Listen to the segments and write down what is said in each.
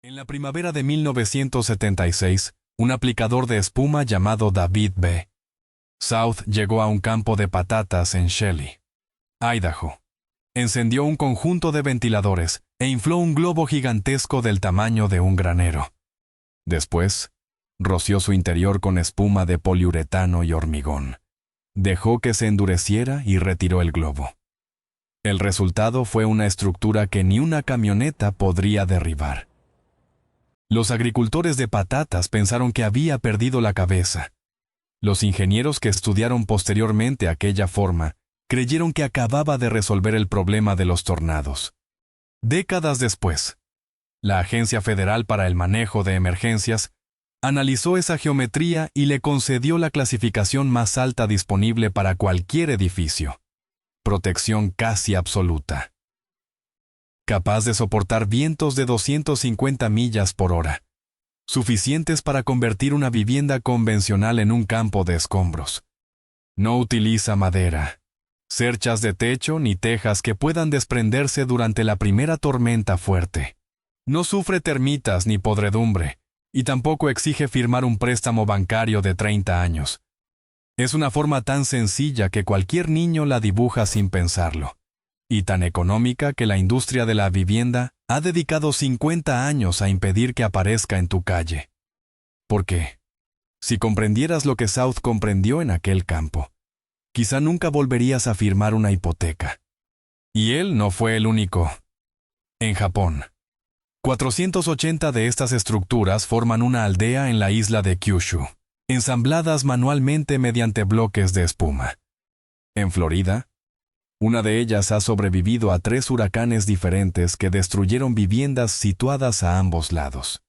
En la primavera de 1976, un aplicador de espuma llamado David B. South llegó a un campo de patatas en Shelley, Idaho. Encendió un conjunto de ventiladores e infló un globo gigantesco del tamaño de un granero. Después, roció su interior con espuma de poliuretano y hormigón. Dejó que se endureciera y retiró el globo. El resultado fue una estructura que ni una camioneta podría derribar. Los agricultores de patatas pensaron que había perdido la cabeza. Los ingenieros que estudiaron posteriormente aquella forma creyeron que acababa de resolver el problema de los tornados. Décadas después, la Agencia Federal para el Manejo de Emergencias analizó esa geometría y le concedió la clasificación más alta disponible para cualquier edificio: protección casi absoluta. Capaz de soportar vientos de 250 millas por hora, suficientes para convertir una vivienda convencional en un campo de escombros. No utiliza madera, cerchas de techo ni tejas que puedan desprenderse durante la primera tormenta fuerte. No sufre termitas ni podredumbre, y tampoco exige firmar un préstamo bancario de 30 años. Es una forma tan sencilla que cualquier niño la dibuja sin pensarlo, y tan económica que la industria de la vivienda ha dedicado 50 años a impedir que aparezca en tu calle. ¿Por qué? Si comprendieras lo que South comprendió en aquel campo, quizá nunca volverías a firmar una hipoteca. Y él no fue el único. En Japón, 480 de estas estructuras forman una aldea en la isla de Kyushu, ensambladas manualmente mediante bloques de espuma. En Florida, una de ellas ha sobrevivido a 3 huracanes diferentes que destruyeron viviendas situadas a ambos lados.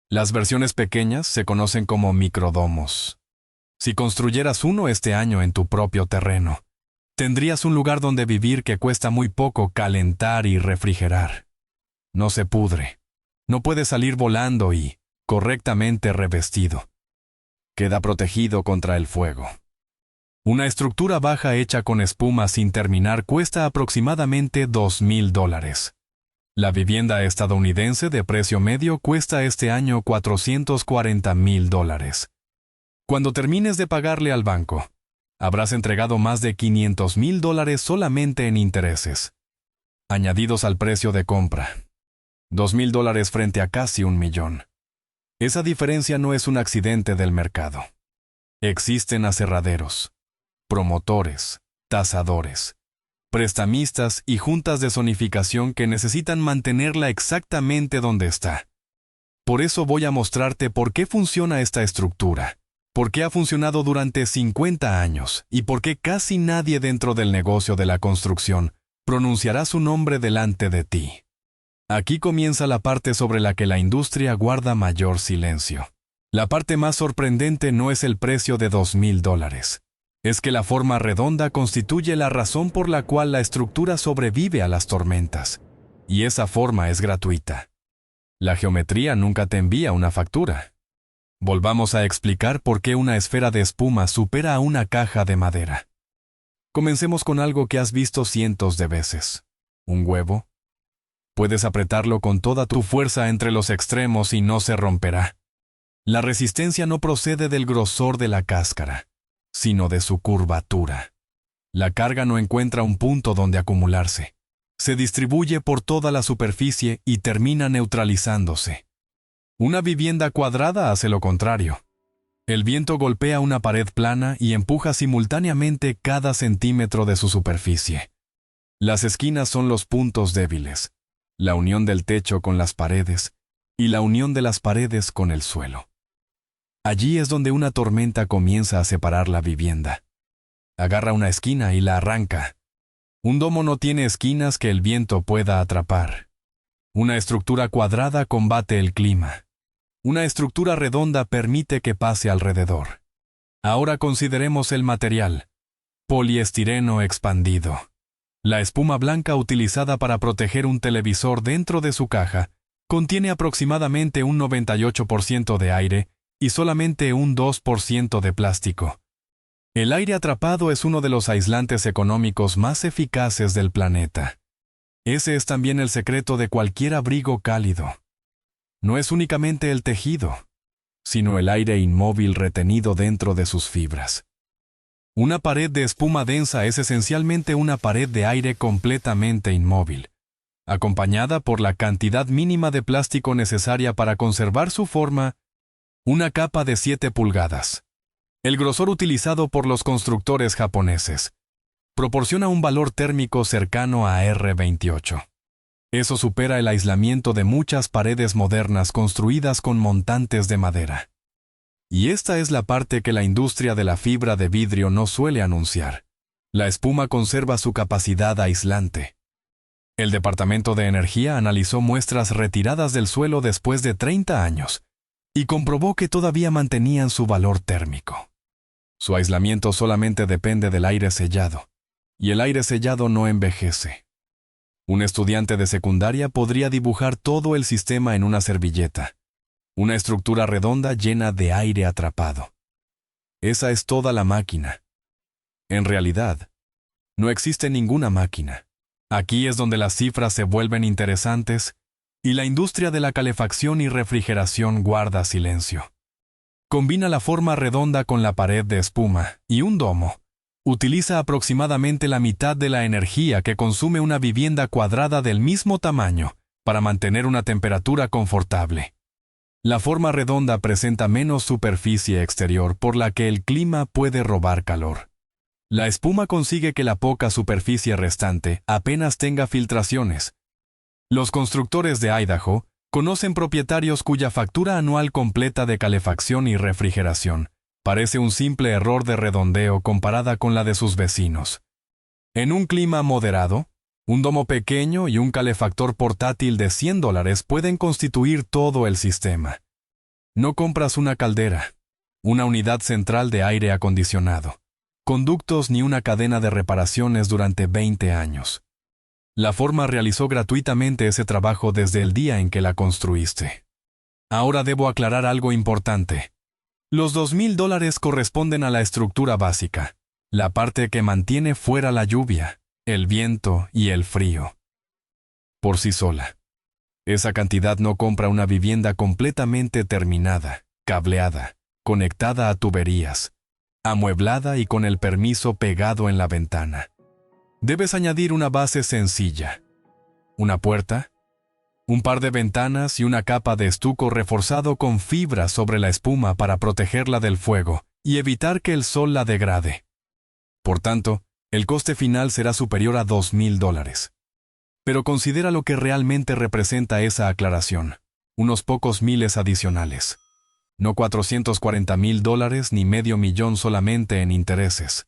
Las versiones pequeñas se conocen como microdomos. Si construyeras uno este año en tu propio terreno, tendrías un lugar donde vivir que cuesta muy poco calentar y refrigerar. No se pudre, no puede salir volando y, correctamente revestido, queda protegido contra el fuego. Una estructura baja hecha con espuma sin terminar cuesta aproximadamente $2,000. La vivienda estadounidense de precio medio cuesta este año $440,000. Cuando termines de pagarle al banco, habrás entregado más de $500,000 solamente en intereses, añadidos al precio de compra. $2,000 frente a casi $1,000,000. Esa diferencia no es un accidente del mercado. Existen aserraderos, promotores, tasadores, prestamistas y juntas de zonificación que necesitan mantenerla exactamente donde está. Por eso voy a mostrarte por qué funciona esta estructura, por qué ha funcionado durante 50 años y por qué casi nadie dentro del negocio de la construcción pronunciará su nombre delante de ti. Aquí comienza la parte sobre la que la industria guarda mayor silencio. La parte más sorprendente no es el precio de $2,000. Es que la forma redonda constituye la razón por la cual la estructura sobrevive a las tormentas. Y esa forma es gratuita. La geometría nunca te envía una factura. Volvamos a explicar por qué una esfera de espuma supera a una caja de madera. Comencemos con algo que has visto cientos de veces. ¿Un huevo? Puedes apretarlo con toda tu fuerza entre los extremos y no se romperá. La resistencia no procede del grosor de la cáscara, sino de su curvatura. La carga no encuentra un punto donde acumularse. Se distribuye por toda la superficie y termina neutralizándose. Una vivienda cuadrada hace lo contrario. El viento golpea una pared plana y empuja simultáneamente cada centímetro de su superficie. Las esquinas son los puntos débiles, la unión del techo con las paredes y la unión de las paredes con el suelo. Allí es donde una tormenta comienza a separar la vivienda. Agarra una esquina y la arranca. Un domo no tiene esquinas que el viento pueda atrapar. Una estructura cuadrada combate el clima. Una estructura redonda permite que pase alrededor. Ahora consideremos el material: poliestireno expandido. La espuma blanca utilizada para proteger un televisor dentro de su caja contiene aproximadamente un 98% de aire y solamente un 2% de plástico. El aire atrapado es uno de los aislantes económicos más eficaces del planeta. Ese es también el secreto de cualquier abrigo cálido. no es únicamente el tejido, sino el aire inmóvil retenido dentro de sus fibras. Una pared de espuma densa es esencialmente una pared de aire completamente inmóvil, acompañada por la cantidad mínima de plástico necesaria para conservar su forma, una capa de 7 pulgadas. El grosor utilizado por los constructores japoneses proporciona un valor térmico cercano a R28. Eso supera el aislamiento de muchas paredes modernas construidas con montantes de madera. Y esta es la parte que la industria de la fibra de vidrio no suele anunciar. La espuma conserva su capacidad aislante. El Departamento de Energía analizó muestras retiradas del suelo después de 30 años y comprobó que todavía mantenían su valor térmico. Su aislamiento solamente depende del aire sellado, y el aire sellado no envejece. Un estudiante de secundaria podría dibujar todo el sistema en una servilleta, una estructura redonda llena de aire atrapado. Esa es toda la máquina. En realidad, no existe ninguna máquina. Aquí es donde las cifras se vuelven interesantes y la industria de la calefacción y refrigeración guarda silencio. Combina la forma redonda con la pared de espuma y un domo. Utiliza aproximadamente la mitad de la energía que consume una vivienda cuadrada del mismo tamaño para mantener una temperatura confortable. La forma redonda presenta menos superficie exterior por la que el clima puede robar calor. La espuma consigue que la poca superficie restante apenas tenga filtraciones. Los constructores de Idaho conocen propietarios cuya factura anual completa de calefacción y refrigeración parece un simple error de redondeo comparada con la de sus vecinos. En un clima moderado, un domo pequeño y un calefactor portátil de $100 pueden constituir todo el sistema. No compras una caldera, una unidad central de aire acondicionado, conductos ni una cadena de reparaciones durante 20 años. La Forma realizó gratuitamente ese trabajo desde el día en que la construiste. Ahora debo aclarar algo importante. Los $2,000 corresponden a la estructura básica, la parte que mantiene fuera la lluvia, el viento y el frío. Por sí sola. Esa cantidad no compra una vivienda completamente terminada, cableada, conectada a tuberías, amueblada y con el permiso pegado en la ventana. Debes añadir una base sencilla. Una puerta, un par de ventanas y una capa de estuco reforzado con fibra sobre la espuma para protegerla del fuego y evitar que el sol la degrade. Por tanto, el coste final será superior a $2,000. Pero considera lo que realmente representa esa aclaración, unos pocos miles adicionales. No $440,000 ni $500,000 solamente en intereses.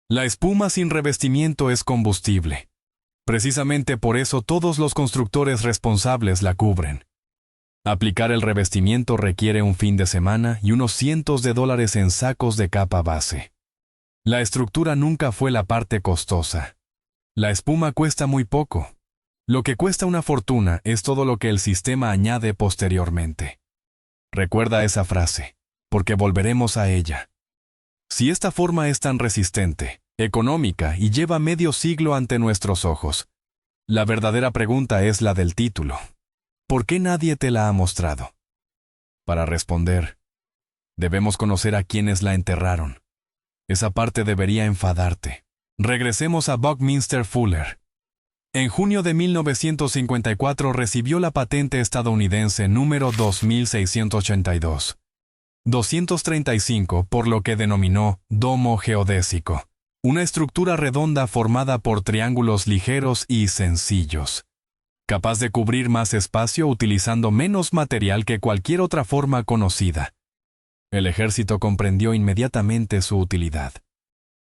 La espuma sin revestimiento es combustible. Precisamente por eso todos los constructores responsables la cubren. Aplicar el revestimiento requiere un fin de semana y unos cientos de dólares en sacos de capa base. La estructura nunca fue la parte costosa. La espuma cuesta muy poco. Lo que cuesta una fortuna es todo lo que el sistema añade posteriormente. Recuerda esa frase, porque volveremos a ella. Si esta forma es tan resistente, económica y lleva medio siglo ante nuestros ojos, la verdadera pregunta es la del título. ¿Por qué nadie te la ha mostrado? Para responder, debemos conocer a quienes la enterraron. Esa parte debería enfadarte. Regresemos a Buckminster Fuller. En junio de 1954 recibió la patente estadounidense número 2682. 235, por lo que denominó domo geodésico, una estructura redonda formada por triángulos ligeros y sencillos, capaz de cubrir más espacio utilizando menos material que cualquier otra forma conocida. El ejército comprendió inmediatamente su utilidad.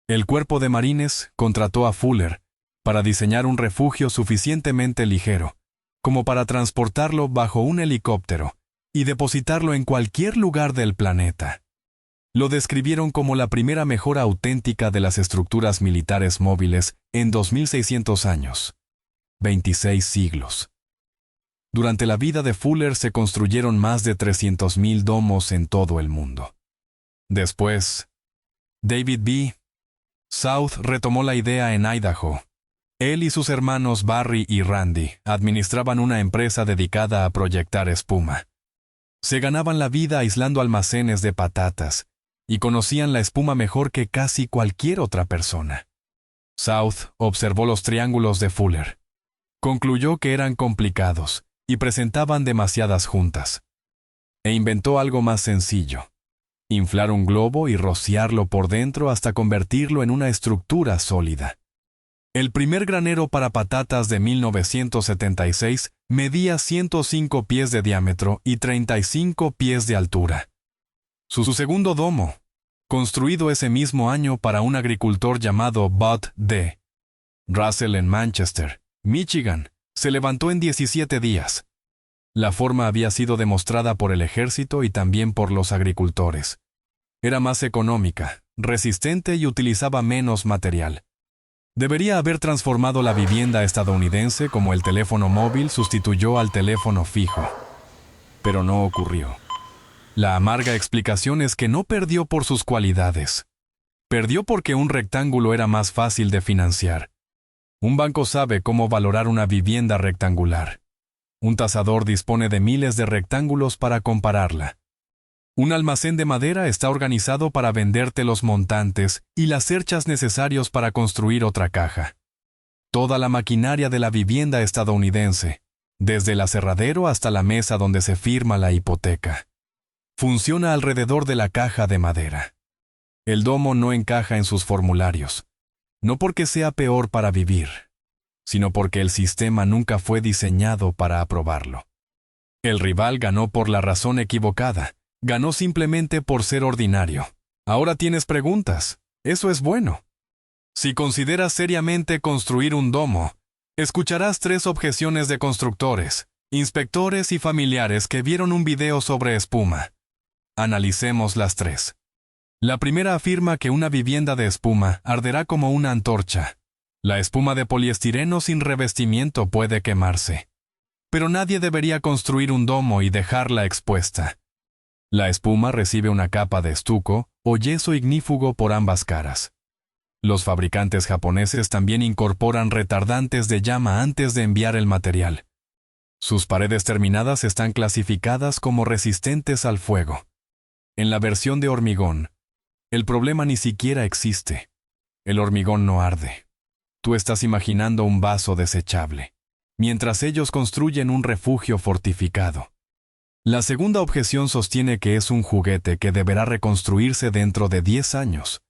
El cuerpo de marines contrató a Fuller para diseñar un refugio suficientemente ligero como para transportarlo bajo un helicóptero y depositarlo en cualquier lugar del planeta. Lo describieron como la primera mejora auténtica de las estructuras militares móviles en 2600 años. 26 siglos. Durante la vida de Fuller se construyeron más de 300,000 domos en todo el mundo. Después, David B. South retomó la idea en Idaho. Él y sus hermanos Barry y Randy administraban una empresa dedicada a proyectar espuma. Se ganaban la vida aislando almacenes de patatas y conocían la espuma mejor que casi cualquier otra persona. South observó los triángulos de Fuller. Concluyó que eran complicados y presentaban demasiadas juntas. E inventó algo más sencillo: inflar un globo y rociarlo por dentro hasta convertirlo en una estructura sólida. El primer granero para patatas de 1976 medía 105 pies de diámetro y 35 pies de altura. Su segundo domo, construido ese mismo año para un agricultor llamado Bud D. Russell en Manchester, Michigan, se levantó en 17 días. La forma había sido demostrada por el ejército y también por los agricultores. Era más económica, resistente y utilizaba menos material. Debería haber transformado la vivienda estadounidense como el teléfono móvil sustituyó al teléfono fijo. Pero no ocurrió. La amarga explicación es que no perdió por sus cualidades. Perdió porque un rectángulo era más fácil de financiar. Un banco sabe cómo valorar una vivienda rectangular. Un tasador dispone de miles de rectángulos para compararla. Un almacén de madera está organizado para venderte los montantes y las cerchas necesarios para construir otra caja. Toda la maquinaria de la vivienda estadounidense, desde el aserradero hasta la mesa donde se firma la hipoteca, funciona alrededor de la caja de madera. El domo no encaja en sus formularios, no porque sea peor para vivir, sino porque el sistema nunca fue diseñado para aprobarlo. El rival ganó por la razón equivocada. Ganó simplemente por ser ordinario. Ahora tienes preguntas. Eso es bueno. Si consideras seriamente construir un domo, escucharás 3 objeciones de constructores, inspectores y familiares que vieron un video sobre espuma. Analicemos las 3. La primera afirma que una vivienda de espuma arderá como una antorcha. La espuma de poliestireno sin revestimiento puede quemarse. Pero nadie debería construir un domo y dejarla expuesta. La espuma recibe una capa de estuco o yeso ignífugo por ambas caras. Los fabricantes japoneses también incorporan retardantes de llama antes de enviar el material. Sus paredes terminadas están clasificadas como resistentes al fuego. En la versión de hormigón, el problema ni siquiera existe. El hormigón no arde. Tú estás imaginando un vaso desechable, mientras ellos construyen un refugio fortificado. La segunda objeción sostiene que es un juguete que deberá reconstruirse dentro de 10 años.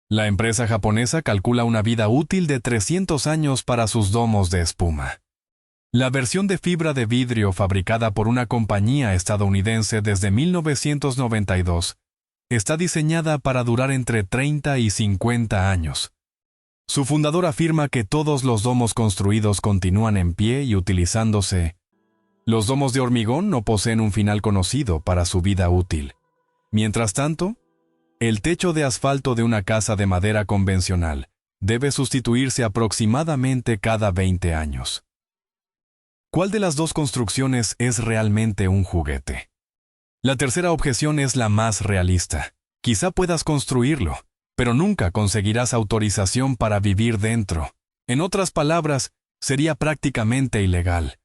La empresa japonesa calcula una vida útil de 300 años para sus domos de espuma. La versión de fibra de vidrio fabricada por una compañía estadounidense desde 1992 está diseñada para durar entre 30 y 50 años. Su fundador afirma que todos los domos construidos continúan en pie y utilizándose. Los domos de hormigón no poseen un final conocido para su vida útil. Mientras tanto, el techo de asfalto de una casa de madera convencional debe sustituirse aproximadamente cada 20 años. ¿Cuál de las dos construcciones es realmente un juguete? La tercera objeción es la más realista. Quizá puedas construirlo, pero nunca conseguirás autorización para vivir dentro. En otras palabras, sería prácticamente ilegal.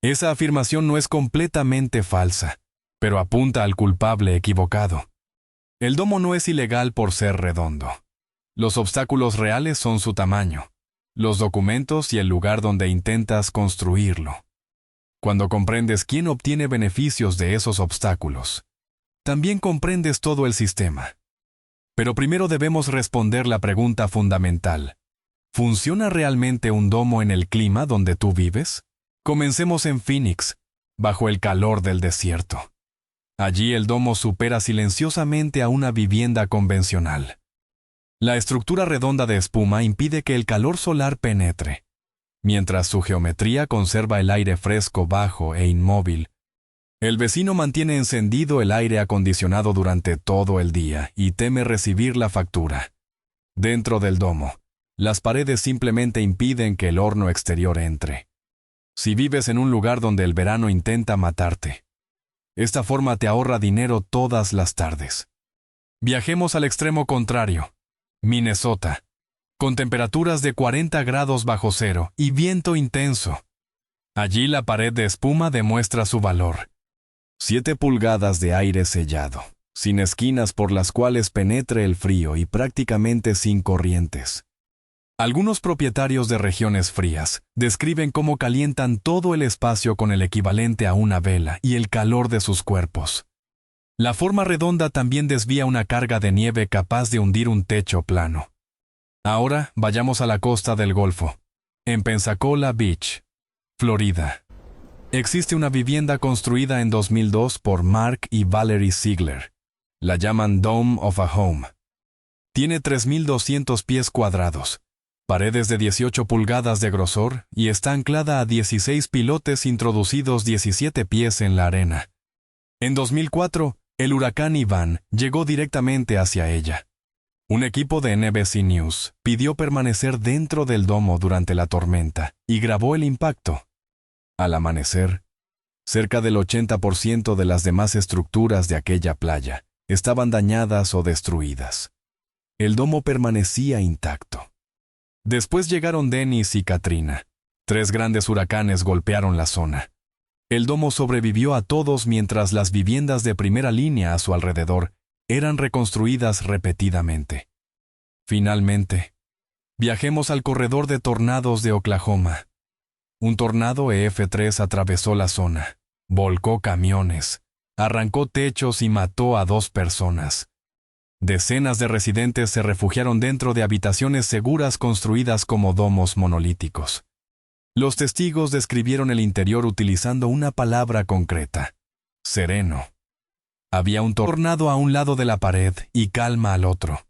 Esa afirmación no es completamente falsa, pero apunta al culpable equivocado. El domo no es ilegal por ser redondo. Los obstáculos reales son su tamaño, los documentos y el lugar donde intentas construirlo. Cuando comprendes quién obtiene beneficios de esos obstáculos, también comprendes todo el sistema. Pero primero debemos responder la pregunta fundamental. ¿Funciona realmente un domo en el clima donde tú vives? Comencemos en Phoenix, bajo el calor del desierto. Allí el domo supera silenciosamente a una vivienda convencional. La estructura redonda de espuma impide que el calor solar penetre, mientras su geometría conserva el aire fresco bajo e inmóvil. El vecino mantiene encendido el aire acondicionado durante todo el día y teme recibir la factura. Dentro del domo, las paredes simplemente impiden que el horno exterior entre. Si vives en un lugar donde el verano intenta matarte, esta forma te ahorra dinero todas las tardes. Viajemos al extremo contrario, Minnesota, con temperaturas de 40 grados bajo cero y viento intenso. Allí la pared de espuma demuestra su valor. 7 pulgadas de aire sellado, sin esquinas por las cuales penetre el frío y prácticamente sin corrientes. Algunos propietarios de regiones frías describen cómo calientan todo el espacio con el equivalente a una vela y el calor de sus cuerpos. La forma redonda también desvía una carga de nieve capaz de hundir un techo plano. Ahora vayamos a la costa del Golfo, en Pensacola Beach, Florida. Existe una vivienda construida en 2002 por Mark y Valerie Ziegler. La llaman Dome of a Home. Tiene 3.200 pies cuadrados, paredes de 18 pulgadas de grosor y está anclada a 16 pilotes introducidos 17 pies en la arena. En 2004, el huracán Ivan llegó directamente hacia ella. Un equipo de NBC News pidió permanecer dentro del domo durante la tormenta y grabó el impacto. Al amanecer, cerca del 80% de las demás estructuras de aquella playa estaban dañadas o destruidas. El domo permanecía intacto. Después llegaron Dennis y Katrina. 3 grandes huracanes golpearon la zona. El domo sobrevivió a todos mientras las viviendas de primera línea a su alrededor eran reconstruidas repetidamente. Finalmente, viajemos al corredor de tornados de Oklahoma. Un tornado EF3 atravesó la zona, volcó camiones, arrancó techos y mató a 2 personas. Decenas de residentes se refugiaron dentro de habitaciones seguras construidas como domos monolíticos. Los testigos describieron el interior utilizando una palabra concreta: sereno. Había un tornado a un lado de la pared y calma al otro.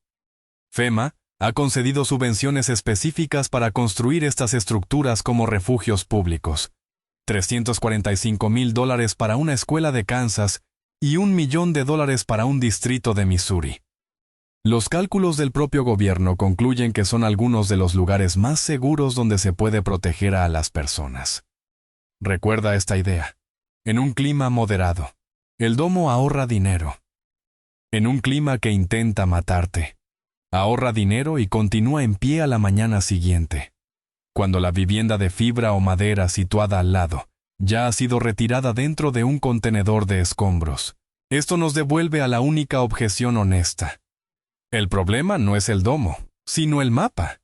FEMA ha concedido subvenciones específicas para construir estas estructuras como refugios públicos. $345,000 para una escuela de Kansas y $1 millón para un distrito de Missouri. Los cálculos del propio gobierno concluyen que son algunos de los lugares más seguros donde se puede proteger a las personas. Recuerda esta idea. En un clima moderado, el domo ahorra dinero. En un clima que intenta matarte, ahorra dinero y continúa en pie a la mañana siguiente. Cuando la vivienda de fibra o madera situada al lado ya ha sido retirada dentro de un contenedor de escombros, esto nos devuelve a la única objeción honesta. El problema no es el domo, sino el mapa.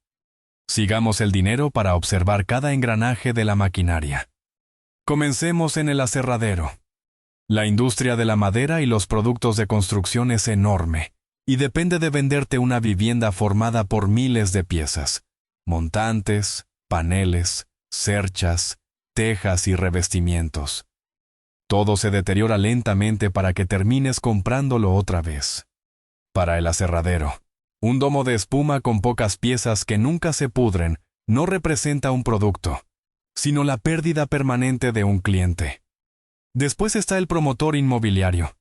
Sigamos el dinero para observar cada engranaje de la maquinaria. Comencemos en el aserradero. La industria de la madera y los productos de construcción es enorme, y depende de venderte una vivienda formada por miles de piezas: montantes, paneles, cerchas, tejas y revestimientos. Todo se deteriora lentamente para que termines comprándolo otra vez. Para el aserradero, un domo de espuma con pocas piezas que nunca se pudren no representa un producto, sino la pérdida permanente de un cliente. Después está el promotor inmobiliario.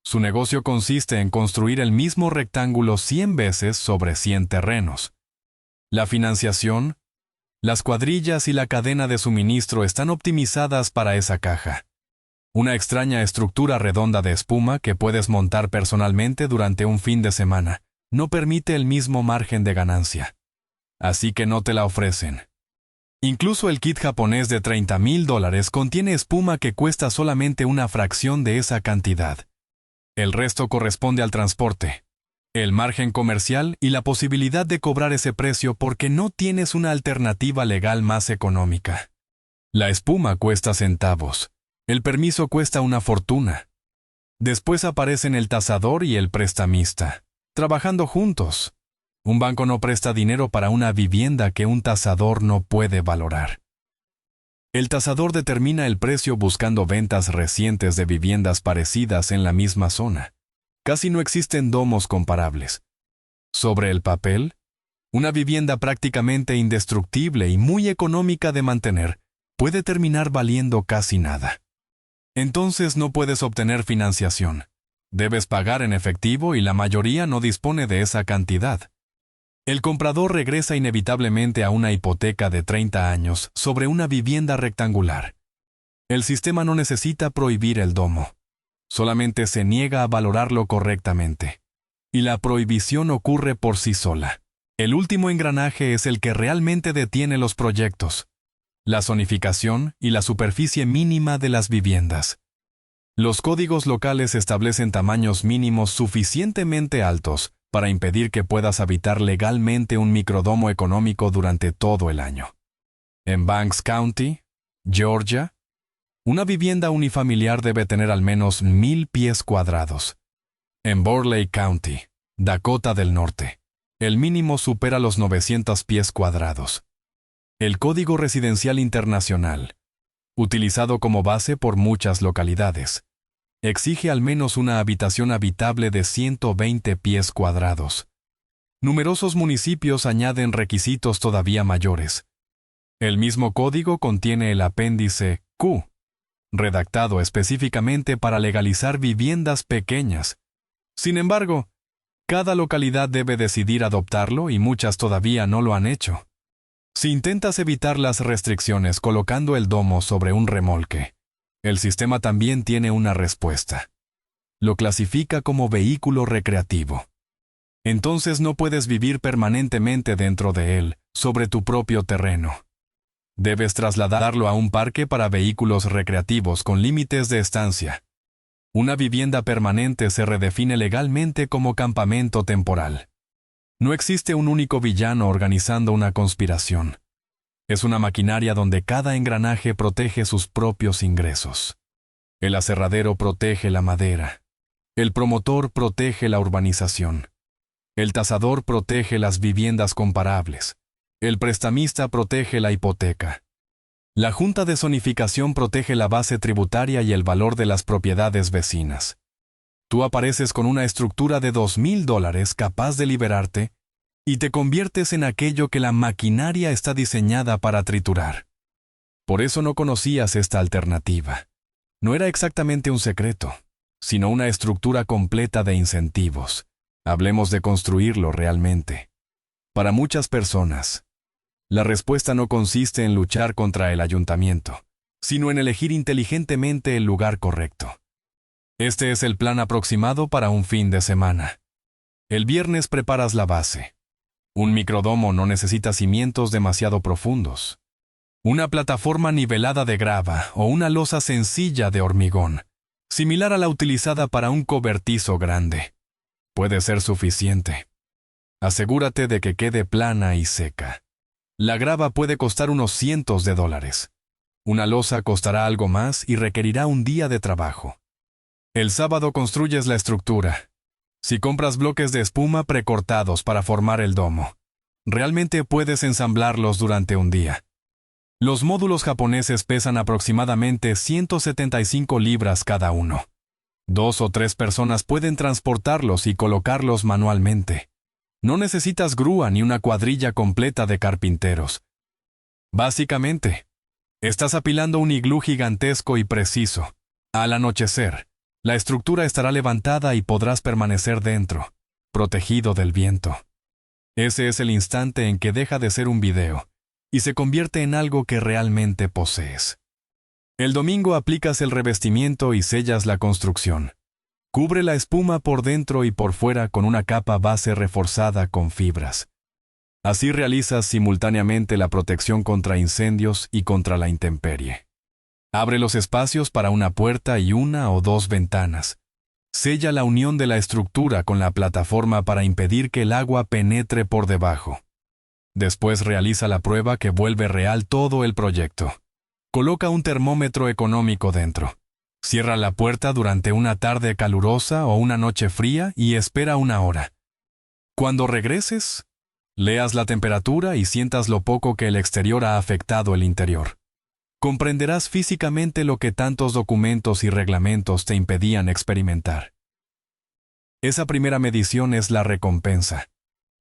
Su negocio consiste en construir el mismo rectángulo 100 veces sobre 100 terrenos. La financiación, las cuadrillas y la cadena de suministro están optimizadas para esa caja. Una extraña estructura redonda de espuma que puedes montar personalmente durante un fin de semana no permite el mismo margen de ganancia. Así que no te la ofrecen. Incluso el kit japonés de $30,000 contiene espuma que cuesta solamente una fracción de esa cantidad. El resto corresponde al transporte, el margen comercial y la posibilidad de cobrar ese precio porque no tienes una alternativa legal más económica. La espuma cuesta centavos. El permiso cuesta una fortuna. Después aparecen el tasador y el prestamista, trabajando juntos. Un banco no presta dinero para una vivienda que un tasador no puede valorar. El tasador determina el precio buscando ventas recientes de viviendas parecidas en la misma zona. Casi no existen domos comparables. Sobre el papel, una vivienda prácticamente indestructible y muy económica de mantener puede terminar valiendo casi nada. Entonces no puedes obtener financiación. Debes pagar en efectivo y la mayoría no dispone de esa cantidad. El comprador regresa inevitablemente a una hipoteca de 30 años sobre una vivienda rectangular. El sistema no necesita prohibir el domo. Solamente se niega a valorarlo correctamente. Y la prohibición ocurre por sí sola. El último engranaje es el que realmente detiene los proyectos: la zonificación y la superficie mínima de las viviendas. Los códigos locales establecen tamaños mínimos suficientemente altos para impedir que puedas habitar legalmente un microdomo económico durante todo el año. En Banks County, Georgia, una vivienda unifamiliar debe tener al menos 1000 pies cuadrados. En Burleigh County, Dakota del Norte, el mínimo supera los 900 pies cuadrados. El Código Residencial Internacional, utilizado como base por muchas localidades, exige al menos una habitación habitable de 120 pies cuadrados. Numerosos municipios añaden requisitos todavía mayores. El mismo código contiene el apéndice Q, redactado específicamente para legalizar viviendas pequeñas. Sin embargo, cada localidad debe decidir adoptarlo y muchas todavía no lo han hecho. Si intentas evitar las restricciones colocando el domo sobre un remolque, el sistema también tiene una respuesta. Lo clasifica como vehículo recreativo. Entonces no puedes vivir permanentemente dentro de él, sobre tu propio terreno. Debes trasladarlo a un parque para vehículos recreativos con límites de estancia. Una vivienda permanente se redefine legalmente como campamento temporal. No existe un único villano organizando una conspiración. Es una maquinaria donde cada engranaje protege sus propios ingresos. El aserradero protege la madera. El promotor protege la urbanización. El tasador protege las viviendas comparables. El prestamista protege la hipoteca. La Junta de Zonificación protege la base tributaria y el valor de las propiedades vecinas. Tú apareces con una estructura de $2,000 capaz de liberarte y te conviertes en aquello que la maquinaria está diseñada para triturar. Por eso no conocías esta alternativa. No era exactamente un secreto, sino una estructura completa de incentivos. Hablemos de construirlo realmente. Para muchas personas, la respuesta no consiste en luchar contra el ayuntamiento, sino en elegir inteligentemente el lugar correcto. Este es el plan aproximado para un fin de semana. El viernes preparas la base. Un microdomo no necesita cimientos demasiado profundos. Una plataforma nivelada de grava o una losa sencilla de hormigón, similar a la utilizada para un cobertizo grande, puede ser suficiente. Asegúrate de que quede plana y seca. La grava puede costar unos cientos de dólares. Una losa costará algo más y requerirá un día de trabajo. El sábado construyes la estructura. Si compras bloques de espuma precortados para formar el domo, realmente puedes ensamblarlos durante un día. Los módulos japoneses pesan aproximadamente 175 libras cada uno. 2 o 3 personas pueden transportarlos y colocarlos manualmente. No necesitas grúa ni una cuadrilla completa de carpinteros. Básicamente, estás apilando un iglú gigantesco y preciso. Al anochecer, la estructura estará levantada y podrás permanecer dentro, protegido del viento. Ese es el instante en que deja de ser un video y se convierte en algo que realmente posees. El domingo aplicas el revestimiento y sellas la construcción. Cubre la espuma por dentro y por fuera con una capa base reforzada con fibras. Así realizas simultáneamente la protección contra incendios y contra la intemperie. Abre los espacios para una puerta y 1 o 2 ventanas. Sella la unión de la estructura con la plataforma para impedir que el agua penetre por debajo. Después realiza la prueba que vuelve real todo el proyecto. Coloca un termómetro económico dentro. Cierra la puerta durante una tarde calurosa o una noche fría y espera 1 hora. Cuando regreses, leas la temperatura y sientas lo poco que el exterior ha afectado el interior. Comprenderás físicamente lo que tantos documentos y reglamentos te impedían experimentar. Esa primera medición es la recompensa.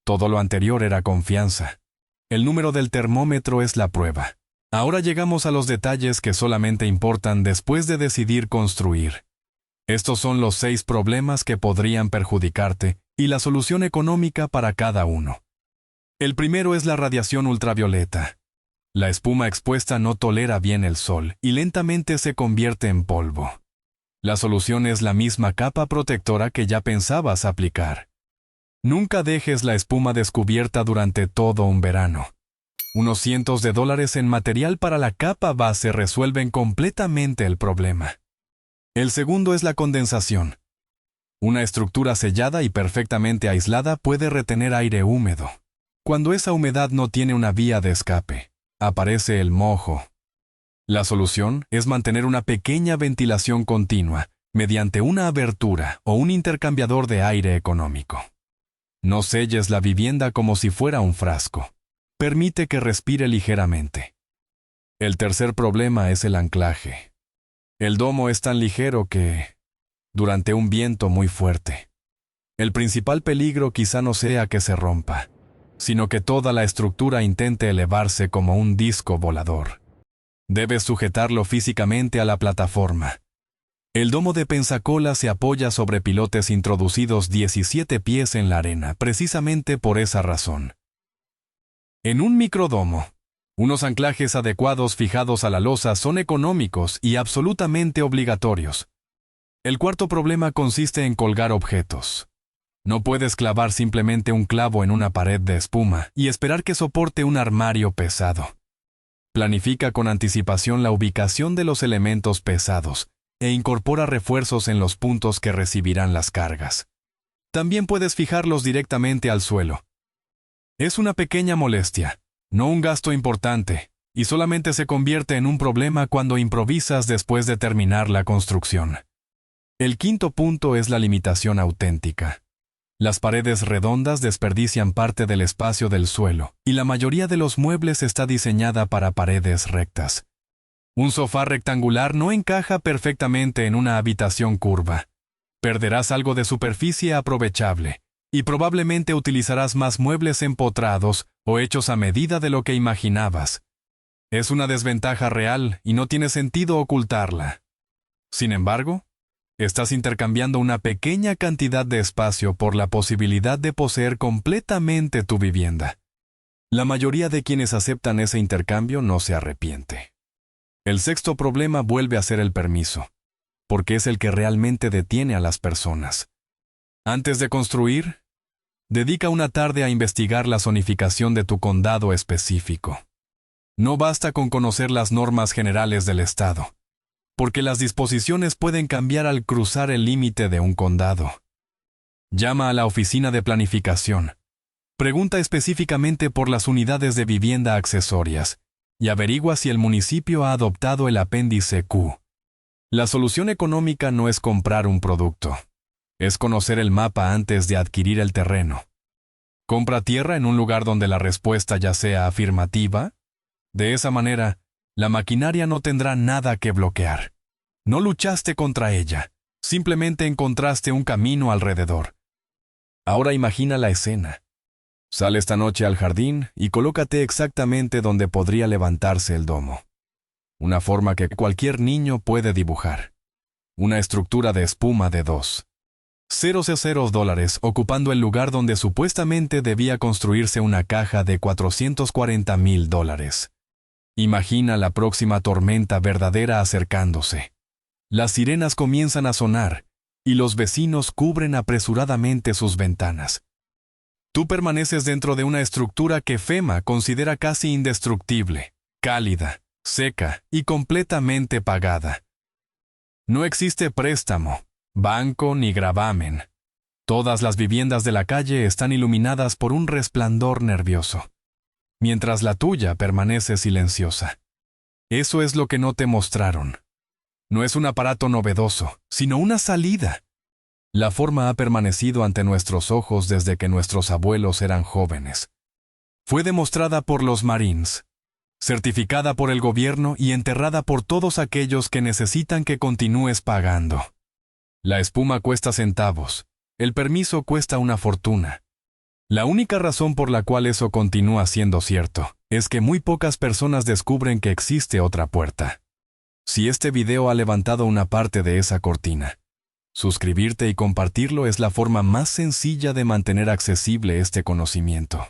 Todo lo anterior era confianza. El número del termómetro es la prueba. Ahora llegamos a los detalles que solamente importan después de decidir construir. Estos son los 6 problemas que podrían perjudicarte y la solución económica para cada uno. El primero es la radiación ultravioleta. La espuma expuesta no tolera bien el sol y lentamente se convierte en polvo. La solución es la misma capa protectora que ya pensabas aplicar. Nunca dejes la espuma descubierta durante todo un verano. Unos cientos de dólares en material para la capa base resuelven completamente el problema. El segundo es la condensación. Una estructura sellada y perfectamente aislada puede retener aire húmedo. Cuando esa humedad no tiene una vía de escape, aparece el moho. La solución es mantener una pequeña ventilación continua mediante una abertura o un intercambiador de aire económico. No selles la vivienda como si fuera un frasco. Permite que respire ligeramente. El tercer problema es el anclaje. El domo es tan ligero que, durante un viento muy fuerte, el principal peligro quizá no sea que se rompa, sino que toda la estructura intente elevarse como un disco volador. Debes sujetarlo físicamente a la plataforma. El domo de Pensacola se apoya sobre pilotes introducidos 17 pies en la arena, precisamente por esa razón. En un microdomo, unos anclajes adecuados fijados a la losa son económicos y absolutamente obligatorios. El cuarto problema consiste en colgar objetos. No puedes clavar simplemente un clavo en una pared de espuma y esperar que soporte un armario pesado. Planifica con anticipación la ubicación de los elementos pesados e incorpora refuerzos en los puntos que recibirán las cargas. También puedes fijarlos directamente al suelo. Es una pequeña molestia, no un gasto importante, y solamente se convierte en un problema cuando improvisas después de terminar la construcción. El quinto punto es la limitación auténtica. Las paredes redondas desperdician parte del espacio del suelo, y la mayoría de los muebles está diseñada para paredes rectas. Un sofá rectangular no encaja perfectamente en una habitación curva. Perderás algo de superficie aprovechable, y probablemente utilizarás más muebles empotrados o hechos a medida de lo que imaginabas. Es una desventaja real y no tiene sentido ocultarla. Sin embargo, estás intercambiando una pequeña cantidad de espacio por la posibilidad de poseer completamente tu vivienda. La mayoría de quienes aceptan ese intercambio no se arrepiente. El sexto problema vuelve a ser el permiso, porque es el que realmente detiene a las personas. Antes de construir, dedica una tarde a investigar la zonificación de tu condado específico. No basta con conocer las normas generales del estado, porque las disposiciones pueden cambiar al cruzar el límite de un condado. Llama a la oficina de planificación. Pregunta específicamente por las unidades de vivienda accesorias y averigua si el municipio ha adoptado el apéndice Q. La solución económica no es comprar un producto. Es conocer el mapa antes de adquirir el terreno. ¿Compra tierra en un lugar donde la respuesta ya sea afirmativa? De esa manera, la maquinaria no tendrá nada que bloquear. No luchaste contra ella, simplemente encontraste un camino alrededor. Ahora imagina la escena. Sal esta noche al jardín y colócate exactamente donde podría levantarse el domo. Una forma que cualquier niño puede dibujar. Una estructura de espuma de $2,000 ocupando el lugar donde supuestamente debía construirse una caja de $440,000. Imagina la próxima tormenta verdadera acercándose. Las sirenas comienzan a sonar, y los vecinos cubren apresuradamente sus ventanas. Tú permaneces dentro de una estructura que FEMA considera casi indestructible, cálida, seca y completamente pagada. No existe préstamo, banco ni gravamen. Todas las viviendas de la calle están iluminadas por un resplandor nervioso, mientras la tuya permanece silenciosa. Eso es lo que no te mostraron. No es un aparato novedoso, sino una salida. La forma ha permanecido ante nuestros ojos desde que nuestros abuelos eran jóvenes. Fue demostrada por los Marines, certificada por el gobierno y enterrada por todos aquellos que necesitan que continúes pagando. La espuma cuesta centavos, el permiso cuesta una fortuna. La única razón por la cual eso continúa siendo cierto es que muy pocas personas descubren que existe otra puerta. Si este video ha levantado una parte de esa cortina, suscribirte y compartirlo es la forma más sencilla de mantener accesible este conocimiento.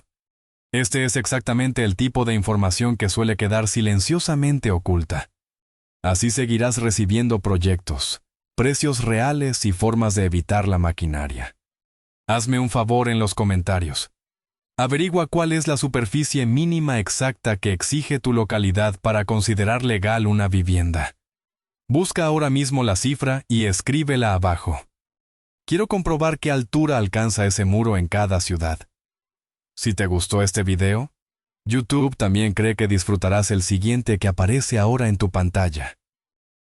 Este es exactamente el tipo de información que suele quedar silenciosamente oculta. Así seguirás recibiendo proyectos, precios reales y formas de evitar la maquinaria. Hazme un favor en los comentarios. Averigua cuál es la superficie mínima exacta que exige tu localidad para considerar legal una vivienda. Busca ahora mismo la cifra y escríbela abajo. Quiero comprobar qué altura alcanza ese muro en cada ciudad. Si te gustó este video, YouTube también cree que disfrutarás el siguiente que aparece ahora en tu pantalla.